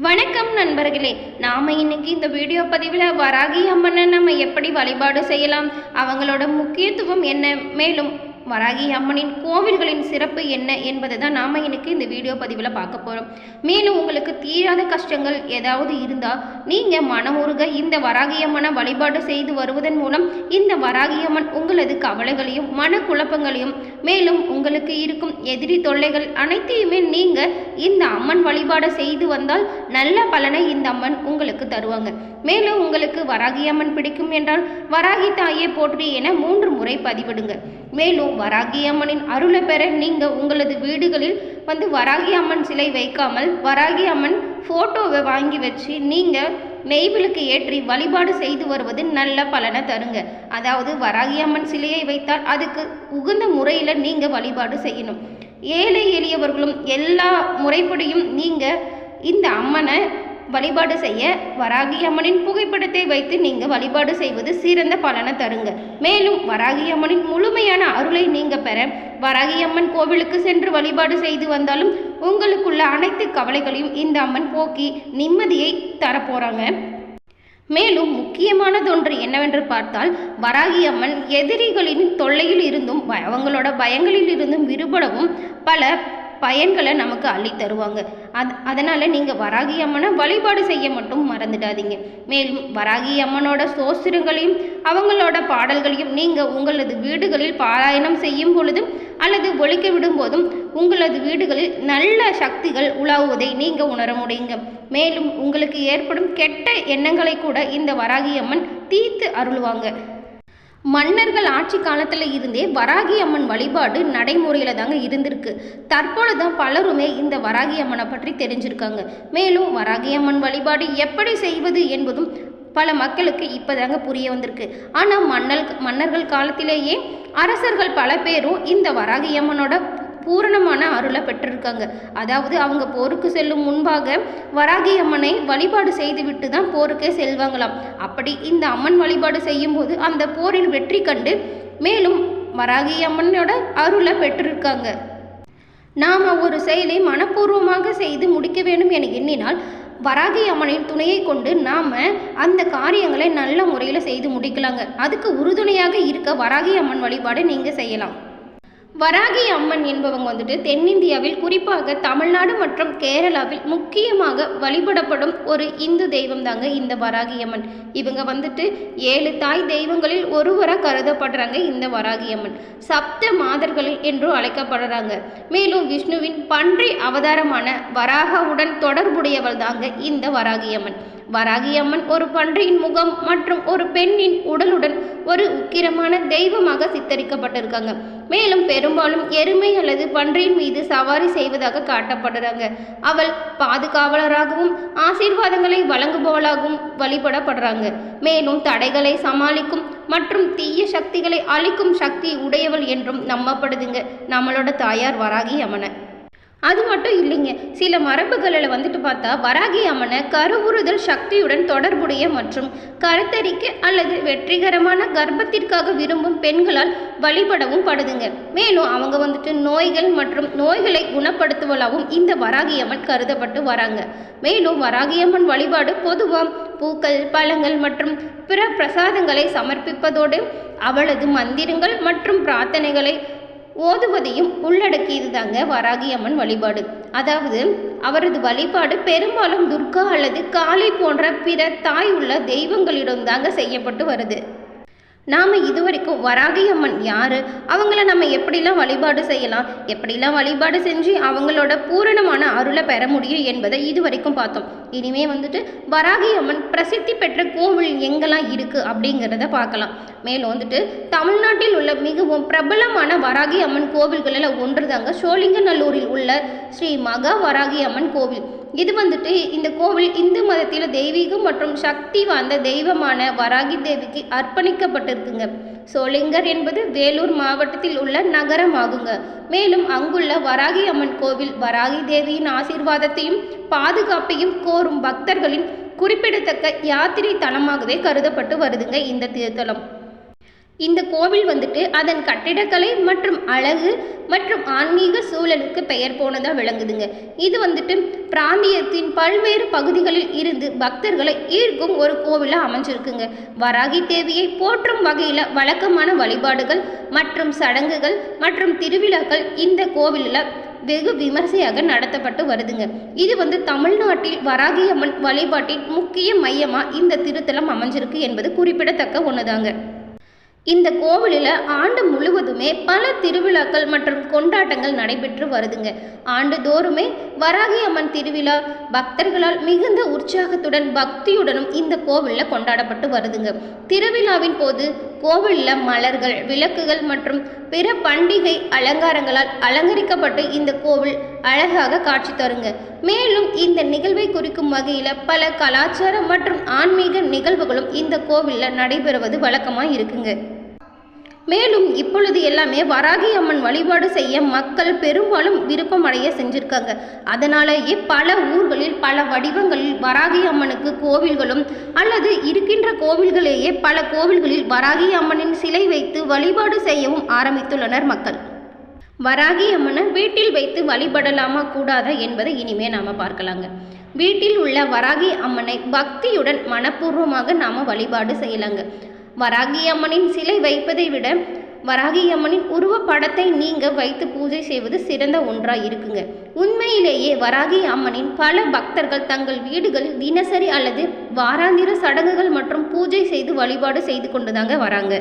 வணக்கம் நண்பர்களே. நாம் இன்னைக்கு இந்த வீடியோ பதிவில் வராகி அம்மனை நம்ம எப்படி வழிபாடு செய்யலாம், அவங்களோட முக்கியத்துவம் என்ன, மேலும் வராகி அம்மனின் கோவில்களின் சிறப்பு என்ன என்பதை தான் நாம் இன்னைக்கு இந்த வீடியோ பதிவில் பார்க்க போகிறோம். மேலும் உங்களுக்கு தீராத கஷ்டங்கள் ஏதாவது இருந்தால் நீங்கள் மனமுருக இந்த வராகி அம்மனை வழிபாடு செய்து வருவதன் மூலம் இந்த வராகி அம்மன் உங்களது கவலைகளையும் மனக்குழப்பங்களையும் மேலும் உங்களுக்கு இருக்கும் எதிரி தொல்லைகள் அனைத்தையுமே நீங்கள் இந்த அம்மன் வழிபாடு செய்து வந்தால் நல்ல பலனை இந்த அம்மன் உங்களுக்கு தருவாங்க. மேலும் உங்களுக்கு வராகி அம்மன் பிடிக்கும் என்றால் வராகி தாயே போற்றி என 3 முறை பதிவிடுங்க. மேலும் வராகி அம்மனின் அருளை பெற நீங்கள் உங்களது வீடுகளில் வராகி அம்மன் சிலை வைக்காமல் வராகி அம்மன் ஃபோட்டோவை வாங்கி வச்சு நீங்கள் நெய்விளக்கு ஏற்றி வழிபாடு செய்து வருவது நல்ல பலனை தருங்க. அதாவது வராகி அம்மன் சிலையை வைத்தால் அதுக்கு உகந்த முறையில் நீங்கள் வழிபாடு செய்யணும். ஏழை எளியவர்களும் எல்லா முறைப்படியும் நீங்கள் இந்த அம்மனை வழிபாடு செய்ய வராகி அம்மனின் புகைப்படத்தை வைத்து நீங்கள் வழிபாடு செய்வது சிறந்த பலனை தருங்க. மேலும் வராகி அம்மனின் முழுமையான அருளை நீங்கள் பெற வராகி அம்மன் கோவிலுக்கு சென்று வழிபாடு செய்து வந்தாலும் உங்களுக்குள்ள அனைத்து கவலைகளையும் இந்த அம்மன் போக்கி நிம்மதியை தரப்போகிறாங்க. மேலும் முக்கியமானதொன்று என்னவென்று பார்த்தால் வராகி அம்மன் எதிரிகளின் தொல்லையில் இருந்தும் அவங்களோட பயங்களில் இருந்தும் விடுபடவும் பல பயன்களை நமக்கு அள்ளி தருவாங்க. அதனால் நீங்கள் வராகி அம்மனை வழிபாடு செய்ய மட்டும் மறந்துடாதீங்க. மேலும் வராகி அம்மனோட சோஸ்திரங்களையும் அவங்களோட பாடல்களையும் நீங்கள் உங்களது வீடுகளில் பாராயணம் செய்யும் பொழுதும் அல்லது ஒழிக்க விடும் போதும் உங்களது வீடுகளில் நல்ல சக்திகள் உலாவுவதை நீங்கள் உணர முடியுங்க. மேலும் உங்களுக்கு ஏற்படும் கெட்ட எண்ணங்களை கூட இந்த வராகி அம்மன் தீர்த்து அருள்வாங்க. மன்னர்கள் ஆட்சி காலத்தில் இருந்தே வராகி அம்மன் வழிபாடு நடைமுறையில் தாங்க இருந்திருக்கு. தற்பொழுது தான் பலருமே இந்த வராகி அம்மனை பற்றி தெரிஞ்சிருக்காங்க. மேலும் வராகி அம்மன் வழிபாடு எப்படி செய்வது என்பதும் பல மக்களுக்கு இப்போதாங்க புரிய வந்திருக்கு. ஆனால் மன்னர்கள் காலத்திலேயே அரசர்கள் பல பேரும் இந்த வராகி அம்மனோட பூரணமான அருளை பெற்றிருக்காங்க. அதாவது அவங்க போருக்கு செல்லும் முன்பாக வராகி அம்மனை வழிபாடு செய்துவிட்டு தான் போருக்கே செல்வாங்களாம். அப்படி இந்த அம்மன் வழிபாடு செய்யும் போது அந்த போரில் வெற்றி கண்டு மேலும் வராகி அம்மனோட அருளை பெற்றிருக்காங்க. நாம் ஒரு செயலை மனப்பூர்வமாக செய்து முடிக்க வேண்டும் என எண்ணினால் வராகி அம்மனின் துணையை கொண்டு நாம் அந்த காரியங்களை நல்ல முறையில் செய்து முடிக்கலாங்க. அதுக்கு உறுதுணையாக இருக்க வராகி அம்மன் வழிபாடு நீங்கள் செய்யலாம். வராகி அம்மன் என்பவங்க தென்னிந்தியாவில் குறிப்பாக தமிழ்நாடு மற்றும் கேரளாவில் முக்கியமாக வழிபடப்படும் ஒரு இந்து தெய்வம் தாங்க இந்த வராகி அம்மன். இவங்க 7 தாய் தெய்வங்களில் ஒருவராக கருதப்படுறாங்க. இந்த வராகி அம்மன் சப்த மாதர்களில் என்றும் அழைக்கப்படுறாங்க. மேலும் விஷ்ணுவின் பன்றி அவதாரமான வராகவுடன் தொடர்புடையவள் தாங்க இந்த வராகி அம்மன். வராகி அம்மன் ஒரு பன்றியின் முகம் மற்றும் ஒரு பெண்ணின் உடலுடன் ஒரு உக்கிரமான தெய்வமாக சித்தரிக்கப்பட்டிருக்காங்க. மேலும் பெரும்பாலும் எருமை அல்லது பன்றியின் மீது சவாரி செய்வதாக காட்டப்படுறாங்க. அவள் பாதுகாவலராகவும் ஆசீர்வாதங்களை வழங்குபவளாகவும் வழிபடப்படுறாங்க. மேலும் தடைகளை சமாளிக்கும் மற்றும் தீய சக்திகளை அழிக்கும் சக்தி உடையவள் என்றும் நம்பப்படுதுங்க நம்மளோட தாயார் வராகி அம்மனை. அது மட்டும் இல்லைங்க, சில மரபுகளில் பார்த்தா வராகி அம்மனை கருவுறுதல் சக்தியுடன் தொடர்புடைய மற்றும் கருத்தரிக்க அல்லது வெற்றிகரமான கர்ப்பத்திற்காக விரும்பும் பெண்களால் வழிபடவும் படுதுங்க. மேலும் அவங்க நோய்கள் மற்றும் நோய்களை குணப்படுத்துவதாகவும் இந்த வராகி அம்மன் கருதப்பட்டு வராங்க. மேலும் வராகி அம்மன் வழிபாடு பொதுவாக பூக்கள், பழங்கள் மற்றும் பிற பிரசாதங்களை சமர்ப்பிப்பதோடு அவளது மந்திரங்கள் மற்றும் பிரார்த்தனைகளை ஓதுவதையும் உள்ளடக்கியது தாங்க வராகி அம்மன் வழிபாடு. அதாவது அவரது வழிபாடு பெரும்பாலும் துர்கா அல்லது காளி போன்ற பிற தாய் உள்ள தெய்வங்களிடம் தாங்க செய்யப்பட்டு வருது. நாம் இதுவரைக்கும் வராகி அம்மன் யார், அவங்கள நம்ம எப்படிலாம் வழிபாடு செய்யலாம், எப்படிலாம் வழிபாடு செஞ்சு அவங்களோட பூரணமான அருளை பெற முடியும் என்பதை இதுவரைக்கும் பார்த்தோம். இனிமே வராகி அம்மன் பிரசித்தி பெற்ற கோவில் எங்கெல்லாம் இருக்குது அப்படிங்கிறத பார்க்கலாம். மேலும் தமிழ்நாட்டில் உள்ள மிகவும் பிரபலமான வராகி அம்மன் கோவில்களில் ஒன்று தாங்க சோழிங்கநல்லூரில் உள்ள ஸ்ரீ மகா வராகி அம்மன் கோவில். இது இந்த கோவில் இந்து மதத்தில் தெய்வீகம் மற்றும் சக்தி வாய்ந்த தெய்வமான வராகி தேவிக்கு அர்ப்பணிக்கப்பட்டிருக்குங்க. சோளிங்கர் என்பது வேலூர் மாவட்டத்தில் உள்ள நகரம் ஆகுங்க. மேலும் அங்குள்ள வராகி அம்மன் கோவில் வராகி தேவியின் ஆசீர்வாதத்தையும் பாதுகாப்பையும் கோரும் பக்தர்களின் குறிப்பிடத்தக்க யாத்திரை தலமாகவே கருதப்பட்டு வருதுங்க இந்த திருத்தலம். இந்த கோவில் வந்துட்டு அதன் கட்டிடக்கலை மற்றும் அழகு மற்றும் ஆன்மீக சூழலுக்கு பெயர் போனதாக விளங்குதுங்க. இது வந்துட்டு பிராந்தியத்தின் பல்வேறு பகுதிகளில் இருந்து பக்தர்களை ஈர்க்கும் ஒரு கோவிலாக அமைஞ்சிருக்குங்க. வராகி தேவியை போற்றும் வகையில் வழக்கமான வழிபாடுகள் மற்றும் சடங்குகள் மற்றும் திருவிழாக்கள் இந்த கோவிலில் வெகு விமர்சையாக நடத்தப்பட்டு வருதுங்க. இது வந்து தமிழ்நாட்டில் வராகி அம்மன் வழிபாட்டின் முக்கிய மையமாக இந்த திருத்தலம் அமைஞ்சிருக்கு என்பது குறிப்பிடத்தக்க ஒன்றுதாங்க. இந்த கோவிலில் ஆண்டு முழுவதுமே பல திருவிழாக்கள் மற்றும் கொண்டாட்டங்கள் நடைபெற்று வருதுங்க. ஆண்டுதோறுமே வராகி அம்மன் திருவிழா பக்தர்களால் மிகுந்த உற்சாகத்துடன் பக்தியுடனும் இந்த கோவிலில் கொண்டாடப்பட்டு வருதுங்க. திருவிழாவின் போது கோவிலில் மலர்கள், விளக்குகள் மற்றும் பிற பண்டிகை அலங்காரங்களால் அலங்கரிக்கப்பட்டு இந்த கோவில் அழகாக காட்சி தருங்க. மேலும் இந்த நிகழ்வை குறிக்கும் வகையில் பல கலாச்சார மற்றும் ஆன்மீக நிகழ்வுகளும் இந்த கோவிலில் நடைபெறுவது வழக்கமாக இருக்குங்க. மேலும் இப்பொழுது எல்லாமே வராகி அம்மன் வழிபாடு செய்ய மக்கள் பெரும்பாலும் விருப்பமடைய செஞ்சுருக்காங்க. அதனாலேயே பல ஊர்களில் பல வடிவங்களில் வராகி அம்மனுக்கு கோவில்களும் அல்லது இருக்கின்ற கோவில்களேயே பல கோவில்களில் வராகி அம்மனின் சிலை வைத்து வழிபாடு செய்யவும் ஆரம்பித்துள்ளனர் மக்கள். வராகி அம்மனை வீட்டில் வைத்து வழிபடலாமா கூடாதா என்பதை இனிமே நாம் பார்க்கலாங்க. வீட்டில் உள்ள வராகி அம்மனை பக்தியுடன் மனப்பூர்வமாக நாம் வழிபாடு செய்யலாங்க. வராகி அம்மனின் சிலை வைப்பதை விட வராகி அம்மனின் உருவப்படத்தை நீங்கள் வைத்து பூஜை செய்வது சிறந்த ஒன்றாக இருக்குங்க. உண்மையிலேயே வராகி அம்மனின் பல பக்தர்கள் தங்கள் வீடுகளில் தினசரி அல்லது வாராந்திர சடங்குகள் மற்றும் பூஜை செய்து வழிபாடு செய்து கொண்டுதாங்க வராங்க.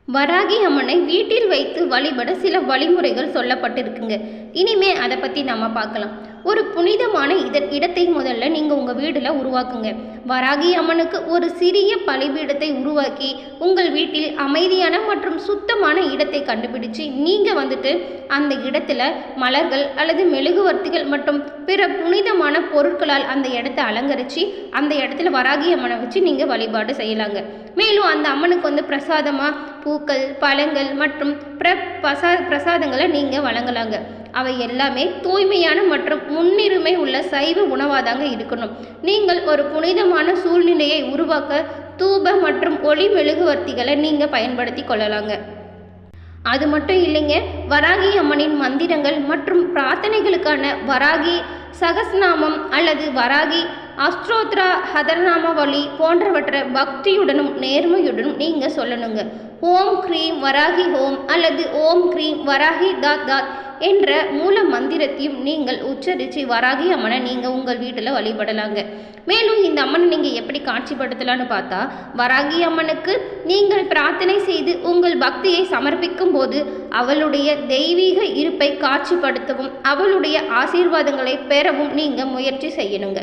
வராகி அம்மனை வீட்டில் வைத்து வழிபட சில வழிமுறைகள் சொல்லப்பட்டிருக்குங்க. இனிமே அதை பற்றி நம்ம பார்க்கலாம். ஒரு புனிதமான இடத்தை முதல்ல நீங்கள் உங்கள் வீட்டில் உருவாக்குங்க. வராகி அம்மனுக்கு ஒரு சிறிய பலிபீடத்தை உருவாக்கி உங்கள் வீட்டில் அமைதியான மற்றும் சுத்தமான இடத்தை கண்டுபிடிச்சு நீங்கள் வந்துட்டு அந்த இடத்துல மலர்கள் அல்லது மெழுகுவர்த்திகள் மற்றும் பிற புனிதமான பொருட்களால் அந்த இடத்தை அலங்கரித்து அந்த இடத்துல வராகி அம்மனை வச்சு நீங்கள் வழிபாடு செய்யலாங்க. மேலும் அந்த அம்மனுக்கு வந்து பிரசாதமாக பூக்கள், பழங்கள் மற்றும் பிரசாதங்களை நீங்கள் வழங்கலாங்க. அவை எல்லாமே தூய்மையான மற்றும் முன்னுரிமை உள்ள சைவ உணவாதாங்க இருக்கணும். நீங்கள் ஒரு புனிதமான சூழ்நிலையை உருவாக்க தூப மற்றும் ஒளி மெழுகுவர்த்திகளை நீங்கள் பயன்படுத்தி கொள்ளலாங்க. அது மட்டும் இல்லைங்க, வராகி அம்மனின் மந்திரங்கள் மற்றும் பிரார்த்தனைகளுக்கான வராகி சகஸ்நாமம் அல்லது வராகி அஸ்ட்ரோத்ரா ஹதர்நாமாவளி போன்றவற்றை பக்தியுடனும் நேர்மையுடனும் நீங்கள் சொல்லணுங்க. ஓம் க்ரீம் வராகி ஓம் அல்லது ஓம் க்ரீம் வராகி தாத் தாத் என்ற மூல மந்திரத்தையும் நீங்கள் உச்சரித்து வராகி அம்மனை நீங்கள் உங்கள் வீட்டில் வழிபடலாங்க. மேலும் இந்த அம்மனை நீங்கள் எப்படி காட்சிப்படுத்தலான்னு பார்த்தா, வராகி அம்மனுக்கு நீங்கள் பிரார்த்தனை செய்து உங்கள் பக்தியை சமர்ப்பிக்கும் போது அவளுடைய தெய்வீக இருப்பை காட்சிப்படுத்தவும் அவளுடைய ஆசீர்வாதங்களை பெறவும் நீங்கள் முயற்சி செய்யணுங்க.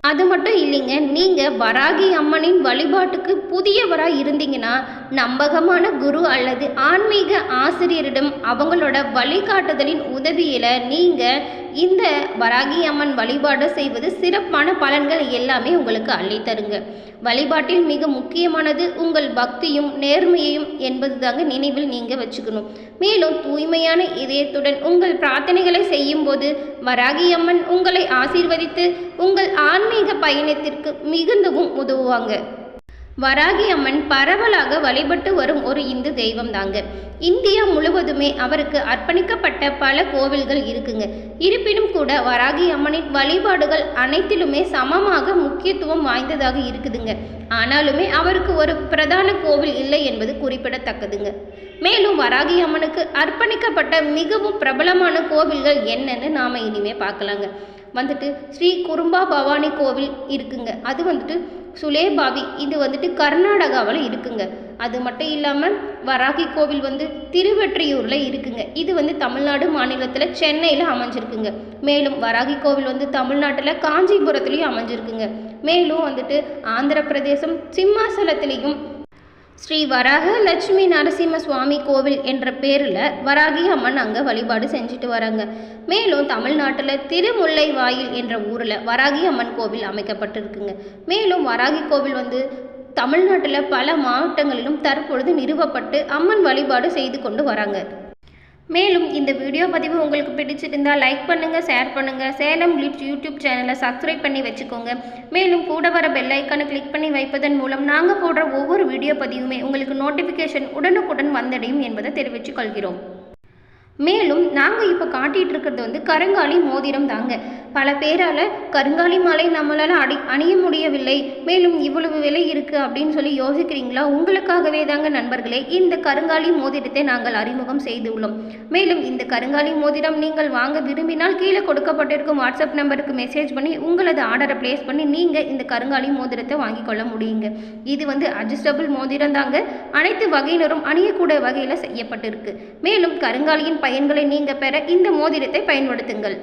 அது மட்டும் இல்லைங்க, நீங்கள் வராகி அம்மனின் வழிபாட்டுக்கு புதியவராக இருந்தீங்கன்னா நம்பகமான குரு அல்லது ஆன்மீக ஆசிரியரிடம் அவங்களோட வழிகாட்டுதலின் உதவியில் நீங்கள் இந்த வராகி அம்மன் வழிபாடு செய்வது சிறப்பான பலன்கள் எல்லாமே உங்களுக்கு அள்ளித்தருங்க. வழிபாட்டில் மிக முக்கியமானது உங்கள் பக்தியும் நேர்மையையும் என்பது தாங்க நினைவில் நீங்கள் வச்சுக்கணும். மேலும் தூய்மையான இதயத்துடன் உங்கள் பிரார்த்தனைகளை செய்யும் போது வராகி அம்மன் உங்களை ஆசீர்வதித்து உங்கள் ஆன்மீக பயணத்திற்கு மிகுந்தவும் உதவுவாங்க. வராகி அம்மன் பரவலாக வழிபட்டு வரும் ஒரு இந்து தெய்வம் தாங்க. இந்தியா முழுவதுமே அவருக்கு அர்ப்பணிக்கப்பட்ட பல கோவில்கள் இருக்குங்க. இருப்பினும் கூட வராகி அம்மனின் வழிபாடுகள் அனைத்திலுமே சமமாக முக்கியத்துவம் வாய்ந்ததாக இருக்குதுங்க. ஆனாலுமே அவருக்கு ஒரு பிரதான கோவில் இல்லை என்பது குறிப்பிடத்தக்கதுங்க. மேலும் வராகி அம்மனுக்கு அர்ப்பணிக்கப்பட்ட மிகவும் பிரபலமான கோவில்கள் என்னன்னு நாம் இனிமே பார்க்கலாங்க. வந்துட்டு ஸ்ரீ குறும்பா பவானி கோவில் இருக்குங்க. அது வந்துட்டு சுலேபாவி, இது வந்துட்டு கர்நாடகாவில் இருக்குங்க. அது மட்டும் இல்லாமல் வராகி கோவில் வந்து திருவெற்றியூரில் இருக்குங்க. இது வந்து தமிழ்நாடு மாநிலத்தில் சென்னையில் அமைஞ்சிருக்குங்க. மேலும் வராகி கோவில் வந்து தமிழ்நாட்டில் காஞ்சிபுரத்துலேயும் அமைஞ்சிருக்குங்க. மேலும் வந்துட்டு ஆந்திர பிரதேசம் சிம்மாசலத்திலையும் ஸ்ரீ வராக லட்சுமி நரசிம்ம சுவாமி கோவில் என்ற பேரில் வராகி அம்மன் அங்கே வழிபாடு செஞ்சுட்டு வராங்க. மேலும் தமிழ்நாட்டில் திருமுல்லை வாயில் என்ற ஊரில் வராகி அம்மன் கோவில் அமைக்கப்பட்டிருக்குங்க. மேலும் வராகி கோவில் வந்து தமிழ்நாட்டில் பல மாவட்டங்களிலும் தற்பொழுது நிறுவப்பட்டு அம்மன் வழிபாடு செய்து கொண்டு வராங்க. மேலும் இந்த வீடியோ பதிவு உங்களுக்கு பிடிச்சிருந்தால் லைக் பண்ணுங்கள், ஷேர் பண்ணுங்கள். சேலம் கிளிட்ஸ் யூடியூப் சேனலை சப்ஸ்கிரைப் பண்ணி வச்சுக்கோங்க. மேலும் கூட வர பெல் ஐக்கானை கிளிக் பண்ணி வைப்பதன் மூலம் நாங்கள் போடுற ஒவ்வொரு வீடியோ பதிவுமே உங்களுக்கு நோட்டிஃபிகேஷன் உடனுக்குடன் வந்தடையும் என்பதை தெரிவித்துக் கொள்கிறோம். மேலும் நாங்கள் இப்போ காட்டிகிட்டு இருக்கிறது கருங்காலி மோதிரம் தாங்க. பல பேரால் கருங்காலி மாலை நம்மளால் அணிய முடியவில்லை, மேலும் இவ்வளவு விலை இருக்குது அப்படின்னு சொல்லி யோசிக்கிறீங்களா? உங்களுக்காகவே தாங்க நண்பர்களே இந்த கருங்காலி மோதிரத்தை நாங்கள் அறிமுகம் செய்துள்ளோம். மேலும் இந்த கருங்காலி மோதிரம் நீங்கள் வாங்க விரும்பினால் கீழே கொடுக்கப்பட்டிருக்கும் வாட்ஸ்அப் நம்பருக்கு மெசேஜ் பண்ணி உங்களது ஆர்டரை பிளேஸ் பண்ணி நீங்கள் இந்த கருங்காலி மோதிரத்தை வாங்கி கொள்ள முடியுங்க. இது அட்ஜஸ்டபிள் மோதிரம் தாங்க. அனைத்து வகையினரும் அணியக்கூடிய வகையில் செய்யப்பட்டிருக்கு. மேலும் கருங்காலியின் பயன்களை நீங்கள் பெற இந்த மோதிரத்தை பயன்படுத்துங்கள்.